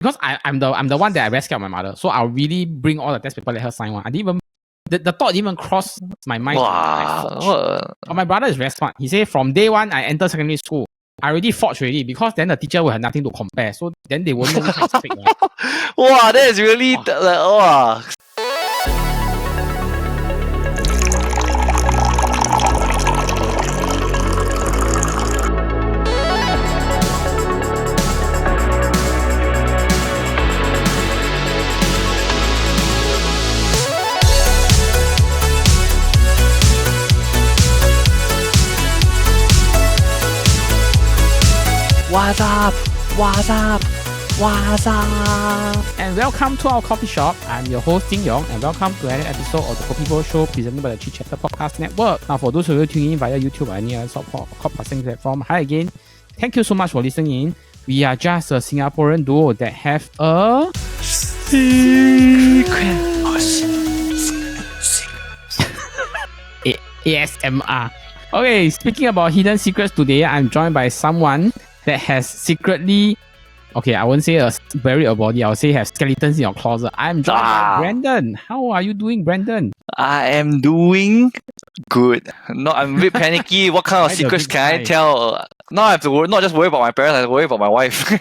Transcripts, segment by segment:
because I'm the one that I very scared of my mother. So I'll really bring all the test paper, let her sign one. I didn't even the thought didn't even cross my mind. Wow. But my brother is very smart. He said from day one I enter secondary school, I already forged already because then the teacher will have nothing to compare. So then they won't know which is fake. Right? Wow, that is really wow. What's up? What's up? What's up? And welcome to our coffee shop. I'm your host Yong, and welcome to another episode of the KopiBros show presented by the Chit Podcast Network. Now, for those of you tuning in via YouTube or any other podcasting platform, hi again. Thank you so much for listening in. We are just a Singaporean duo that have a secret. ASMR. Okay, speaking about hidden secrets today, I'm joined by someone that has secretly, okay, I won't say buried a body, I'll say have skeletons in your closet. I'm joined by Brandon. How are you doing, Brandon? I am doing good. No, I'm a bit panicky. What kind of secrets can I tell? Now I have to not just worry about my parents, I have to worry about my wife.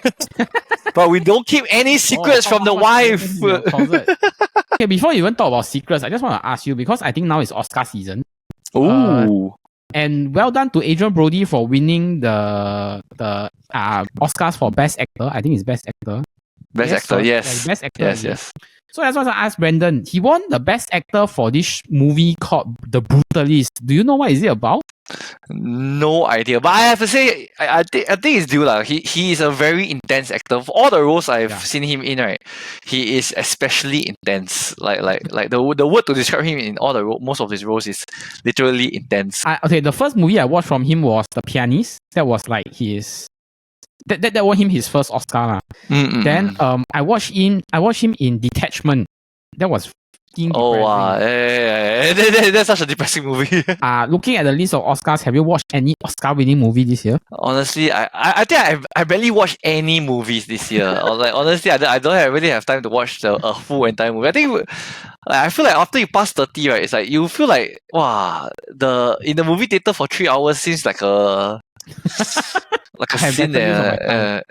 But we don't keep any secrets from the wife. Okay, before you even talk about secrets, I just want to ask you, because I think now it's Oscar season. Ooh. And well done to Adrian Brody for winning the Oscars for Best Actor. I think it's Best Actor. Best actor, yes. Best Actor. Yes. So that's what I asked Brandon. He won the Best Actor for this movie called The Brutalist. Do you know what is it about? No idea, but I have to say, I think it's due lah. He is a very intense actor. For all the roles I've seen him in, right, he is especially intense. Like the word to describe him in all the most of his roles is literally intense. Okay, the first movie I watched from him was The Pianist. That was like that won him his first Oscar. Then I watched him in Detachment. That was wow, that's such a depressing movie. Looking at the list of Oscars, have you watched any Oscar-winning movie this year? Honestly, I think I barely watched any movies this year. Honestly, I don't really have time to watch a full entire movie. I feel like after you pass 30, right, it's like you feel like in the movie theater for 3 hours seems like a scene there.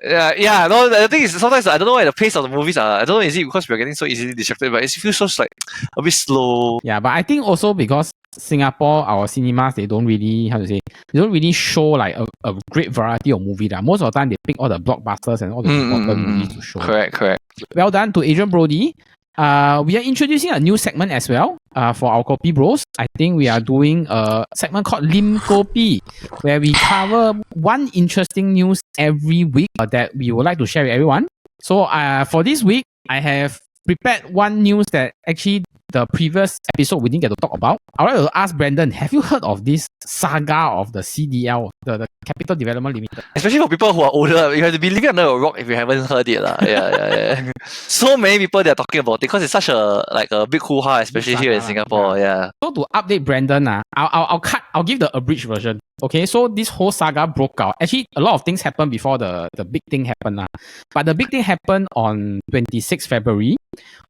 No, the thing is sometimes I don't know why the pace of the movies are. I don't know, is it because we're getting so easily distracted, but it feels so like a bit slow. Yeah, but I think also because Singapore, our cinemas, they don't really show like a great variety of movies. Most of the time they pick all the blockbusters and all the important movies to show. Correct. Well done to Adrian Brody. We are introducing a new segment as well for our KopiBros. I think we are doing a segment called Lim Kopi, where we cover one interesting news every week that we would like to share with everyone. So for this week, I have prepared one news that actually the previous episode we didn't get to talk about. I would like to ask Brandon, have you heard of this Saga of the CDL, the Capital Development Limited? Especially for people who are older, you have to be living under a rock if you haven't heard it. Yeah. So many people they are talking about it because it's such a big hoo-ha, especially here in Singapore. Yeah. So to update Brandon, I'll give the abridged version. Okay, so this whole saga broke out. Actually, a lot of things happened before the big thing happened. But the big thing happened on 26 February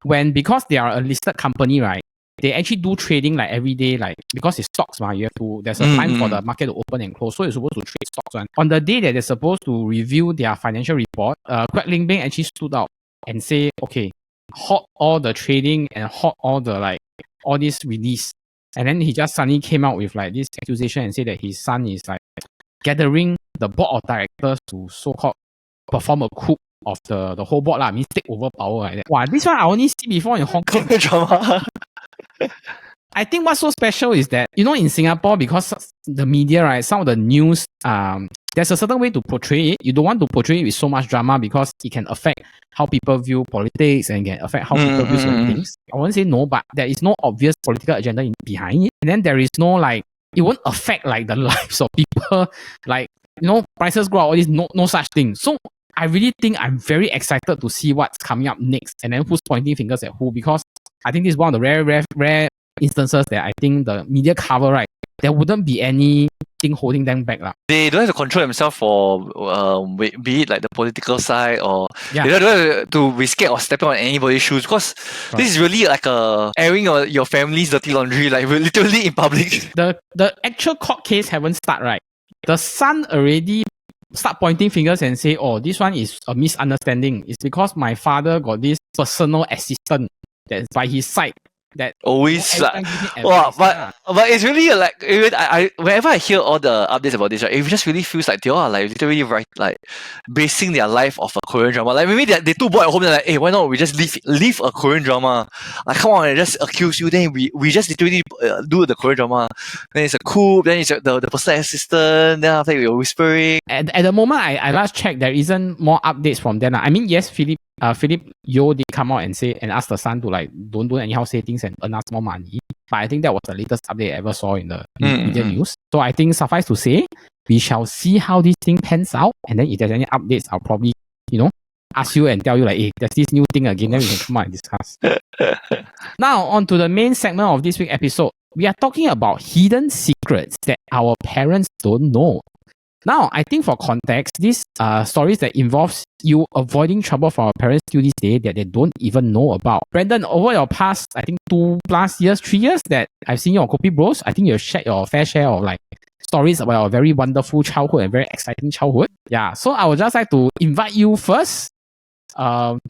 because they are a listed company, right? They actually do trading like every day, like because it's stocks, there's a time for the market to open and close. So you're supposed to trade stocks. On the day that they're supposed to review their financial report, Quek Ling Beng actually stood out and say, okay, halt all the trading and halt all this release. And then he just suddenly came out with like this accusation and said that his son is like gathering the board of directors to so-called perform a coup of the whole board, means take over power like that. Wow, this one I only see before in Hong Kong. Drama. I think what's so special is that, in Singapore, because the media, right, some of the news, there's a certain way to portray it. You don't want to portray it with so much drama because it can affect how people view politics and can affect how people view certain things. I won't say no, but there is no obvious political agenda behind it. And then there is no it won't affect like the lives of people, prices go up, all this, no such thing. So I really think I'm very excited to see what's coming up next and then who's pointing fingers at who, because I think this is one of the rare instances that I think the media cover, right, there wouldn't be anything holding them back. They don't have to control themselves for be it like the political side or Yeah. they don't have to be scared of stepping on anybody's shoes because this is really like airing your family's dirty laundry, like literally in public. The actual court case haven't started, right? The son already start pointing fingers and say, oh, this one is a misunderstanding. It's because my father got this personal assistant that's by his side. That always but it's really like I whenever I hear all the updates about this, right, it just really feels like they all are like literally like basing their life off a Korean drama. Like maybe they too bored at home. They're like, hey, why not we just leave a Korean drama? Like, come on, I just accuse you. Then we just literally do the Korean drama. Then it's a coup. Then it's the personal assistant. Then after we're whispering. At the moment, I last checked, there isn't more updates from them. I mean, yes, Philip Yo did come out and say and ask the son to like don't anyhow say things and earn us more money. But I think that was the latest update I ever saw in the media news. So I think suffice to say, we shall see how this thing pans out. And then if there's any updates, I'll probably, ask you and tell you like, hey, there's this new thing again, then we can come out and discuss. Now, on to the main segment of this week's episode. We are talking about hidden secrets that our parents don't know. Now, I think for context, these stories that involves you avoiding trouble from our parents till this day that they don't even know about. Brandon, over your past, I think 2+ years, 3 years that I've seen you on KopiBros, I think you've shared your fair share of like stories about your very wonderful childhood and very exciting childhood. Yeah, so I would just like to invite you first to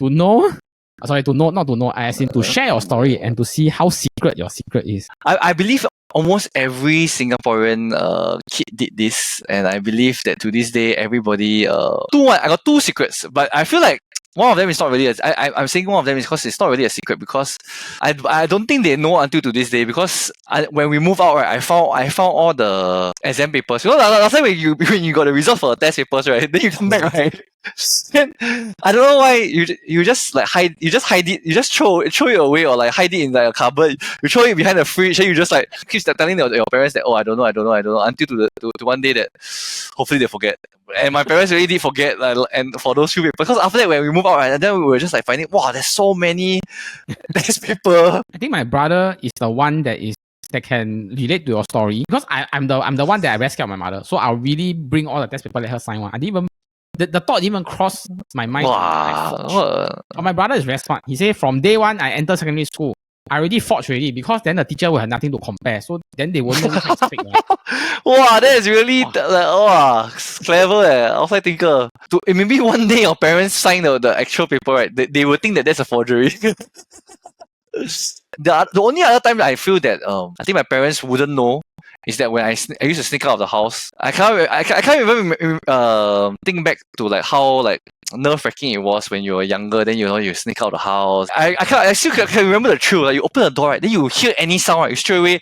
share your story and to see how secret your secret is. I believe almost every Singaporean kid did this, and I believe that to this day, everybody I got 2 secrets, but I feel like one of them is not really I'm saying one of them is because it's not really a secret because I don't think they know until to this day because when we moved out, right, I found all the exam papers. You know, last time when you got the results for the test papers, right, then you come back, right. Then, I don't know why you just like hide it, you just throw it away or like hide it in like a cupboard, you throw it behind the fridge, and you just like keep telling your parents that, oh, I don't know until to one day that hopefully they forget. And my parents really did forget, like, and for those few papers, because after that when we moved out, right, and then we were just like finding, wow, there's so many test paper. I think my brother is the one that can relate to your story because I'm the one that I rescued my mother, so I'll really bring all the test paper, let her sign one. I didn't even the thought didn't even cross my mind. Wow. But my brother is very smart. He said from day one I entered secondary school, I already forged already because then the teacher will have nothing to compare. So then they won't know which is fake. Right? Wow, that is really clever. Outside thinker. Maybe one day your parents sign the actual paper, right? They will think that that's a forgery. The only other time that I feel that I think my parents wouldn't know is that when I used to sneak out of the house. I can't even think back to like how like nerve-wracking it was when you were younger. Then you sneak out of the house. I still can remember the thrill. Like you open the door, right? Then you hear any sound, right? You straight away,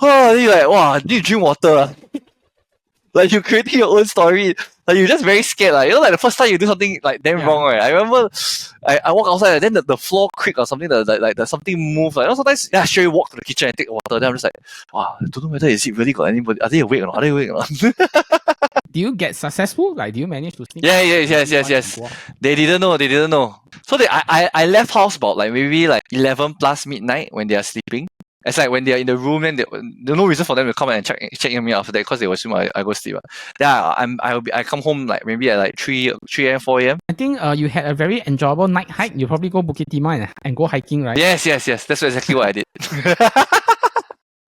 then you're like, wow, need to drink water. Like you're creating your own story. Like you're just very scared. Like, you know, like the first time you do something like damn wrong, right? I remember I walk outside and then the floor creak or something, like something move. Like, you know, sometimes I straight walk to the kitchen and take water. Then I'm just like, wow, I don't know whether is it really got anybody. Are they awake or not? Do you get successful? Like, do you manage to sneak? Yes. They didn't know. So I left house about like maybe like 11 plus midnight when they are sleeping. It's like when they are in the room, then there's no reason for them to come and check me after that because they will assume I go sleep. Then I come home like maybe at like 3 a.m. 4 a.m. I think you had a very enjoyable night hike. You probably go Bukit Timah and go hiking, right? Yes. That's exactly what I did.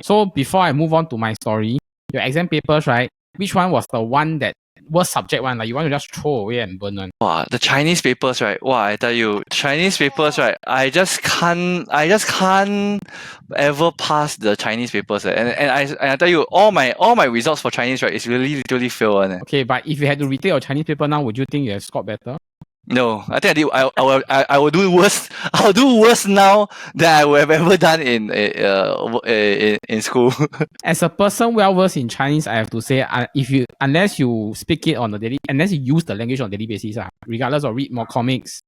So before I move on to my story, your exam papers, right? Which one was the one that worst subject one? Like you want to just throw away and burn one? Wow, the Chinese papers, right? Wow, I tell you, Chinese papers, right? I just can't ever pass the Chinese papers. And I tell you, all my results for Chinese, right, is really literally fail one. Okay, but if you had to retake your Chinese paper now, would you think you have scored better? No, I think I will do worse. I'll do worse now than I would have ever done in school. As a person well versed in Chinese, I have to say, unless you speak it on a daily, unless you use the language on a daily basis, regardless of read more comics,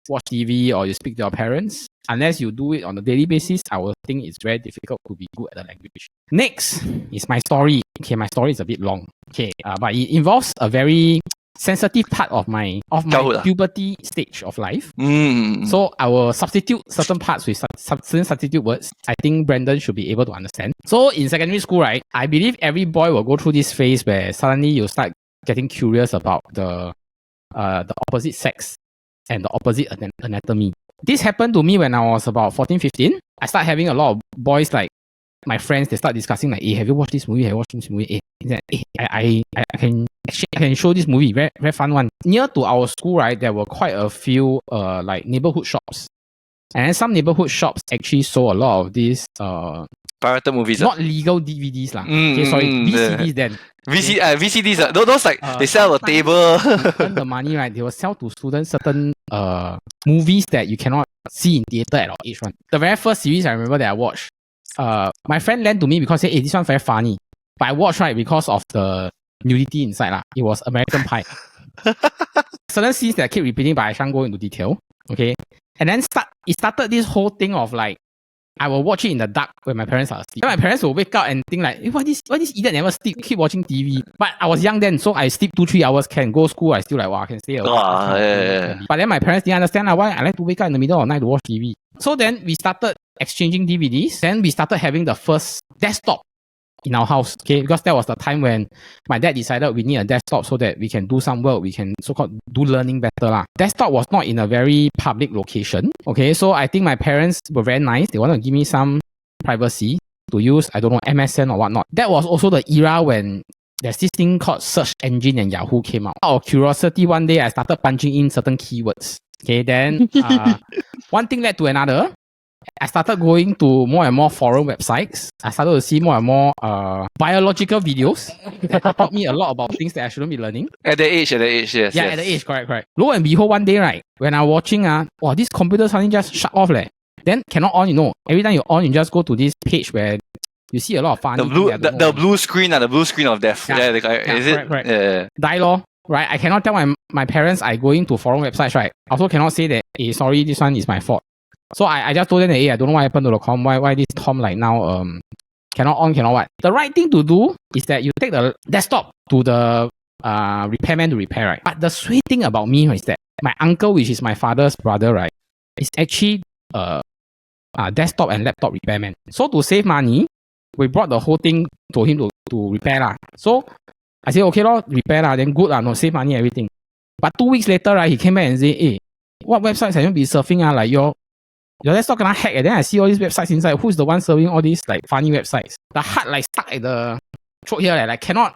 watch TV, or you speak to your parents, unless you do it on a daily basis, I will think it's very difficult to be good at the language. Next is my story. Okay, my story is a bit long. Okay, but it involves a very sensitive part of my Childhood, puberty stage of life. Mm. So I will substitute certain parts with certain substitute words. I think Brandon should be able to understand. So in secondary school, right, I believe every boy will go through this phase where suddenly you start getting curious about the opposite sex and the opposite anatomy. This happened to me when I was about 14, 15. I start having a lot of boys, like my friends, they start discussing like, hey, have you watched this movie? Have you watched this movie? I can show this movie, very, very fun one. Near to our school, right, there were quite a few like neighborhood shops. And some neighborhood shops actually sold a lot of these Pirated movies. not legal DVDs lah. Okay, sorry, VCDs then. VCDs, those like they sell a table. Earn the money, right? They will sell to students certain movies that you cannot see in theater at our age one. The very first series I remember that I watched, my friend lent to me because he said, hey, this one very funny. But I watched, right, because of the nudity inside lah. It was American Pie. Certain scenes that I keep repeating, but I shan't go into detail. Okay, and then it started this whole thing of like, I will watch it in the dark when my parents are asleep. Then my parents will wake up and think like, hey, why this idiot never sleep, keep watching TV. But I was young then, so I sleep 2-3 hours, can go school, I still like, wow, I can stay awake. Yeah. But then my parents didn't understand why I like to wake up in the middle of the night to watch TV. So then we started exchanging DVDs. Then we started having the first desktop in our house, okay? Because that was the time when my dad decided we need a desktop so that we can do some work, we can so-called do learning better lah. Desktop was not in a very public location, okay? So I think my parents were very nice. They wanted to give me some privacy to use, I don't know, MSN or whatnot. That was also the era when there's this thing called search engine and Yahoo came out. Out of curiosity, one day I started punching in certain keywords. Okay, then one thing led to another. I started going to more and more forum websites. I started to see more and more biological videos that taught me a lot about things that I shouldn't be learning. At the age, yes. Yeah, at the age, correct. Lo and behold, one day, right, when I'm watching, this computer suddenly just shut off. Then cannot on, Every time you on, you just go to this page where you see a lot of funny the blue screen of death. Yeah, is it? Correct. Yeah. Die lor. Right, I cannot tell my parents I go into forum websites, right? I also cannot say that, hey, sorry, this one is my fault. So I just told them that, hey, I don't know what happened to the com. Why this Tom like now cannot on, cannot what. The right thing to do is that you take the desktop to the repairman to repair, right? But the sweet thing about me is that my uncle, which is my father's brother, right, is actually desktop and laptop repairman. So to save money, we brought the whole thing to him to repair lah. So I said, okay lor, repair lah, then good lah, no, save money, everything. But 2 weeks later, right, he came back and said, hey, what websites have you been surfing? Like your desktop gonna hack, and then I see all these websites inside. Who's the one serving all these like funny websites? The heart like stuck at the throat here, like cannot.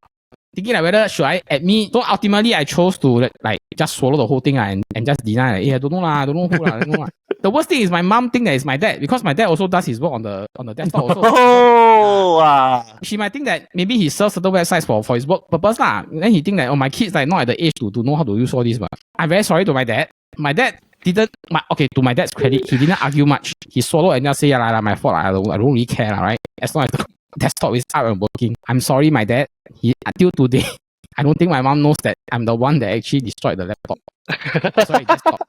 Thinking like whether should I admit. So ultimately I chose to like just swallow the whole thing and just deny like, hey, I don't know lah, I don't know who lah, I don't know lah. The worst thing is my mom think that it's my dad because my dad also does his work on the desktop also. Wow. She might think that maybe he serves certain websites for his work purpose lah. Then he think that my kids like not at the age to know how to use all this. But I'm very sorry to my dad. My dad didn't. To my dad's credit, he didn't argue much. He swallowed and just say, yeah, my fault. I don't really care, right? As long as the desktop is up and working. I'm sorry, my dad. Until today, I don't think my mom knows that I'm the one that actually destroyed the laptop. Sorry, desktop.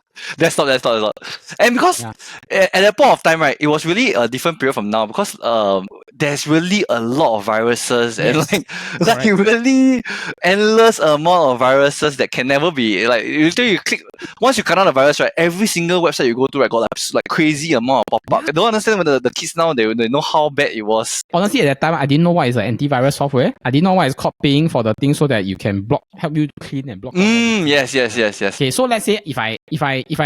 And because at that point of time, right, it was really a different period from now because there's really a lot of viruses and like really endless amount of viruses that can never be like you click once you cut out the virus, right, every single website you go to, right, got like crazy amount of pop-up. I don't understand whether the kids now they know how bad it was. Honestly, at that time I didn't know what is an antivirus software. I didn't know what is called paying for the thing so that you can help you clean and block. Yes. Okay, so let's say if I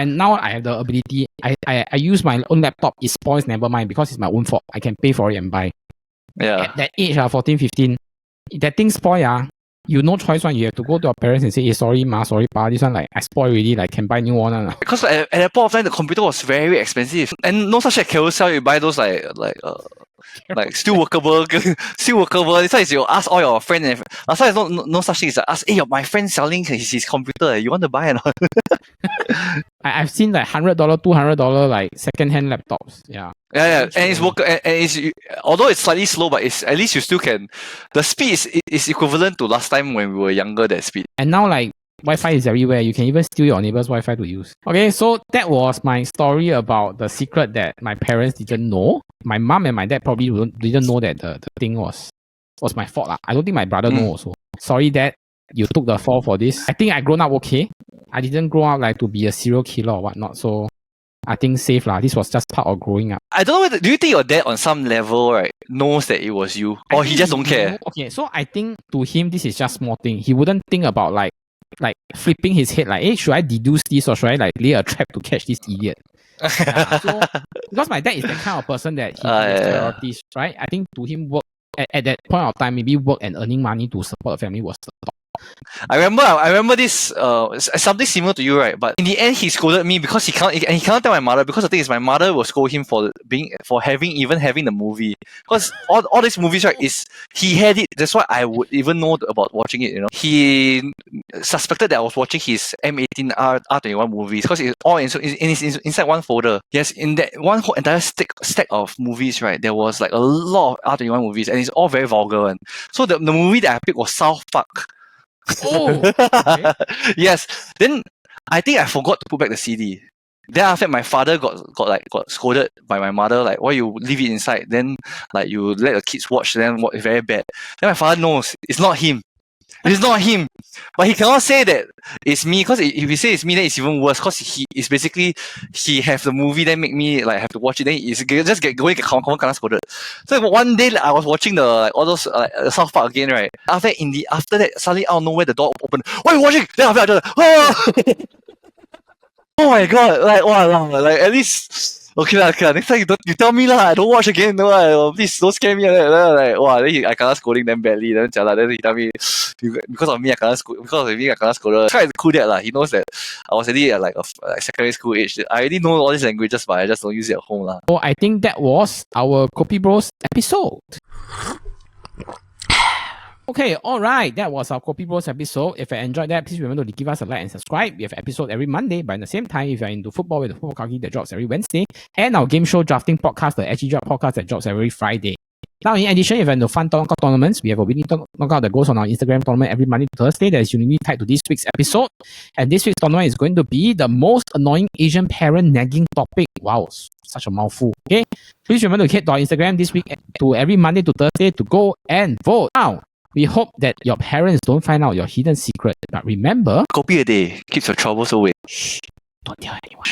now I have the ability, I use my own laptop, it spoils, never mind, because it's my own fault. I can pay for it and buy. Yeah. At that age, 14, 15, that thing spoil, you no choice one. You have to go to your parents and say, hey, sorry ma, sorry pa, this one like I spoil already, like can buy new one. Because at that point of time the computer was very expensive. And no such at Carousell, you buy those like still workable. This one is you ask all your friends and last time there's no such thing. It's like ask, hey, my friend selling his computer, you want to buy or not? I've seen like $100, $200 like second-hand laptops. Yeah, and it's and it's although it's slightly slow, but it's at least you still can. The speed is equivalent to last time when we were younger. That speed. And now like Wi-Fi is everywhere. You can even steal your neighbor's Wi-Fi to use. Okay, so that was my story about the secret that my parents didn't know. My mom and my dad probably didn't know that the thing was my fault lah. I don't think my brother knows also. Sorry, Dad. you took the fall for this. I think I grown up okay. I didn't grow up like to be a serial killer or whatnot. So I think safe lah. This was just part of growing up. I don't know whether, do you think your dad on some level, right, knows that it was you? Or he just don't care? Okay, so I think to him this is just small thing. He wouldn't think about like flipping his head like, hey, should I deduce this or should I like lay a trap to catch this idiot? So because my dad is the kind of person that he has priorities, right? I think to him work at that point of time, maybe work and earning money to support the family was the top. I remember this something similar to you, right? But in the end, he scolded me because he cannot tell my mother, because the thing is my mother will scold him for having the movie, because all these movies, right, is he had it. That's why I would even know about watching it. You know, he suspected that I was watching his M18 R21 movies because it's all inside one folder. Yes, in that one whole entire stack of movies, right, there was like a lot of R21 movies, and it's all very vulgar. And so the movie that I picked was South Park. Oh, okay. Yes. Then I think I forgot to put back the CD. Then after that, my father got scolded by my mother, like, why you leave it inside? Then like you let the kids watch, then what? It's very bad. Then my father knows it's not him. It's not him. But he cannot say that it's me, because if he say it's me, then it's even worse, because he have the movie, then make me like have to watch it, then he's just going kena scolded. So one day I was watching all those South Park again, right? After that suddenly out of nowhere the door opened. What are you watching? Then after that, oh! Oh my god, like wow, like at least okay lah. Next time you tell me lah, I don't watch again. No, please don't scare me. Like wow, then I kena scolding them badly. Then he tell me because of me I kena scolded. Try to cool that lah. He knows that I was already at like secondary school age. I already know all these languages, but I just don't use it at home lah. So I think that was our KopiBros episode. Okay, alright, that was our KopiBros episode. If you enjoyed that, please remember to give us a like and subscribe. We have an episode every Monday, but at the same time, if you're into football, we have the Football Kaki that drops every Wednesday, and our game show drafting podcast, the SG Draft podcast that drops every Friday. Now, in addition, if you're into fun knockout tournaments, we have a weekly knockout that goes on our Instagram tournament every Monday to Thursday that is uniquely tied to this week's episode. And this week's tournament is going to be the most annoying Asian parent nagging topic. Wow, such a mouthful. Okay, please remember to head to our Instagram this week to every Monday to Thursday to go and vote. Now, we hope that your parents don't find out your hidden secret. But remember, Kopi a day keeps your troubles away. Shh, don't tell anyone.